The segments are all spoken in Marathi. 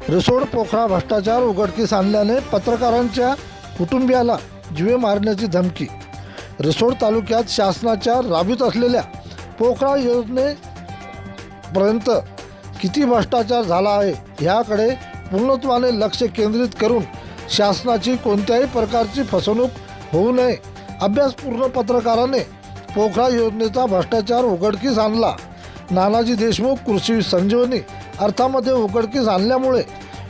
रिसोड पोखरा भ्रष्टाचार उघडकीस आणल्याने पत्रकारांच्या कुटुंबियाला जीवे मारण्याची धमकी। रिसोड तालुक्यात शासनाच्या राबवित असलेल्या पोखरा योजनेपर्यंत किती भ्रष्टाचार झाला आहे याकडे पूर्णत्वाने लक्ष केंद्रित करून शासनाची कोणत्याही प्रकारची फसवणूक होऊ नये अभ्यासपूर्ण पत्रकाराने पोखरा योजनेचा भ्रष्टाचार उघडकीस आणला। नानाजी देशमुख कृषी संजीवनी अर्थामध्ये उघडकीस आणल्यामुळे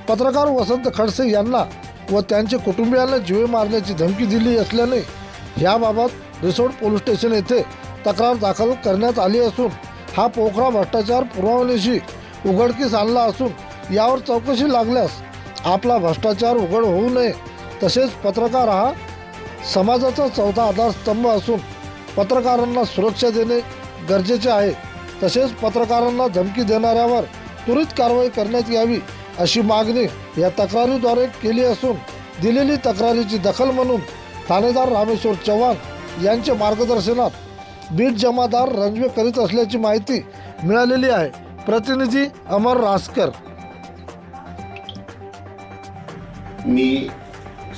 पत्रकार वसंत खडसे यांना व त्यांच्या कुटुंबियांना जीवे मारण्याची धमकी दिली असल्याने याबाबत रिसोड पोलीस स्टेशन येथे तक्रार दाखल करण्यात आली असून हा पोखरा भ्रष्टाचार पुराव्यानिशी उघडकीस आणला असून यावर चौकशी लागल्यास आपला भ्रष्टाचार उघड होऊ नये। तसेच पत्रकार हा समाजाचा चौथा आधारस्तंभ असून पत्रकारांना सुरक्षा देणे गरजेचे आहे। तसेच पत्रकारांना धमकी देणाऱ्यावर त्वरित कारवाई करण्यात यावी अशी मागणी या तक्रारीद्वारे केली असून दिलेली तक्रारीची दखल म्हणून ठाणेदार रामेश्वर चव्हाण यांच्या मार्गदर्शनात बीट जमादार रणवे करीत असल्याची माहिती मिळालेली आहे। प्रतिनिधी अमर रासकर। मी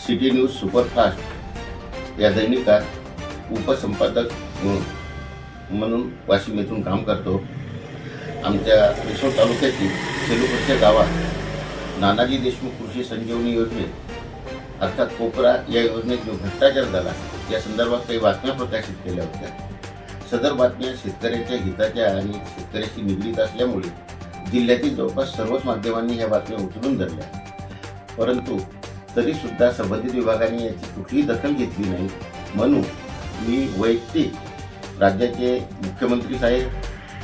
सिटी न्यूज सुपरफास्ट या दैनिकात उपसंपादक म्हणून वाशिम येथून काम करतो। आमच्या रिसोड तालुक्यातील सेलूपूरच्या गावात नानाजी देशमुख कृषी संजीवनी योजनेत अर्थात पोखरा या योजनेत जो भ्रष्टाचार झाला या संदर्भात काही बातम्या प्रकाशित केल्या होत्या। सदर बातम्या शेतकऱ्याच्या हिताच्या आणि शेतकऱ्याशी निगडीत असल्यामुळे जिल्ह्यातील जवळपास सर्वच माध्यमांनी ह्या बातम्या उचलून धरल्या, परंतु तरीसुद्धा संबंधित विभागाने याची कुठलीही दखल घेतली नाही। म्हणून मी वैयक्तिक राज्याचे मुख्यमंत्री साहेब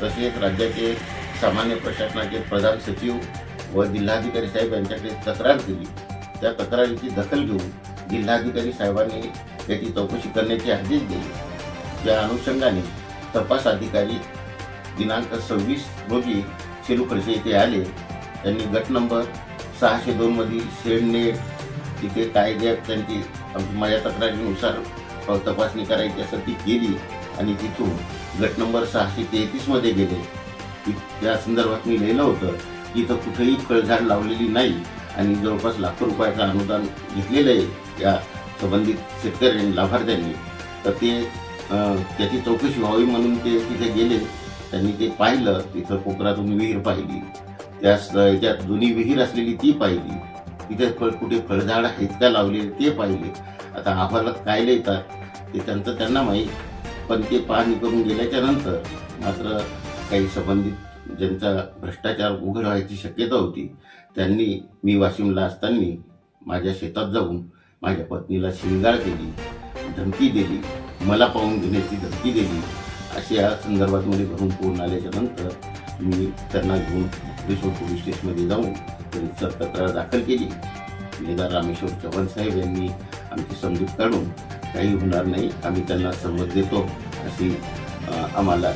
तसेच राज्याचे सामान्य प्रशासनाचे प्रधान सचिव व जिल्हाधिकारी साहेब यांच्याकडे तक्रार केली। त्या तक्रारीची दखल घेऊन जिल्हाधिकारी साहेबांनी याची चौकशी करण्याचे आदेश दिले। त्या अनुषंगाने तपास अधिकारी दिनांक 26 रोजी सेलूखडसे येथे आले। त्यांनी गट नंबर 602 मधील शेडनेट तिथे काय जे त्यांची माझ्या तक्रारीनुसार तपासणी करायची असेल ती केली आणि तिथून गट नंबर 633 मध्ये गेले। त्या संदर्भात मी लिहिलं होतं की इथं कुठेही फळझाड लावलेली नाही आणि जवळपास लाखो रुपयाचं अनुदान घेतलेलं आहे या संबंधित शेतकऱ्यांनी लाभार्थ्यांनी। तर ते त्याची चौकशी व्हावी म्हणून ते तिथे गेले। त्यांनी ते पाहिलं, तिथं पोखरातून विहीर पाहिली, त्याच्यात जुनी विहीर असलेली ती पाहिली, तिथे कुठे फळझाड आहेत का लावलेले ते पाहिले। आता अहवालात काय लिहितात ते त्यांना माहीत, पण ते पाहणी करून गेल्याच्या नंतर मात्र काही संबंधित ज्यांचा भ्रष्टाचार उघड व्हायची शक्यता होती त्यांनी मी वाशिमला असताना माझ्या शेतात जाऊन माझ्या पत्नीला शिवीगाळ केली, धमकी दिली, मला पाहून घेण्याची धमकी दिली। अशा संदर्भामध्ये घरून फोन आल्याच्या नंतर मी त्यांना घेऊन रिसोड पोलीस स्टेशनमध्ये जाऊन त्यांची तक्रार दाखल केली। ठाणेदार रामेश्वर चव्हाण साहेब यांनी आमची समजूत काढून काही होणार नाही, आम्ही त्यांना समज देतो अशी आम्हाला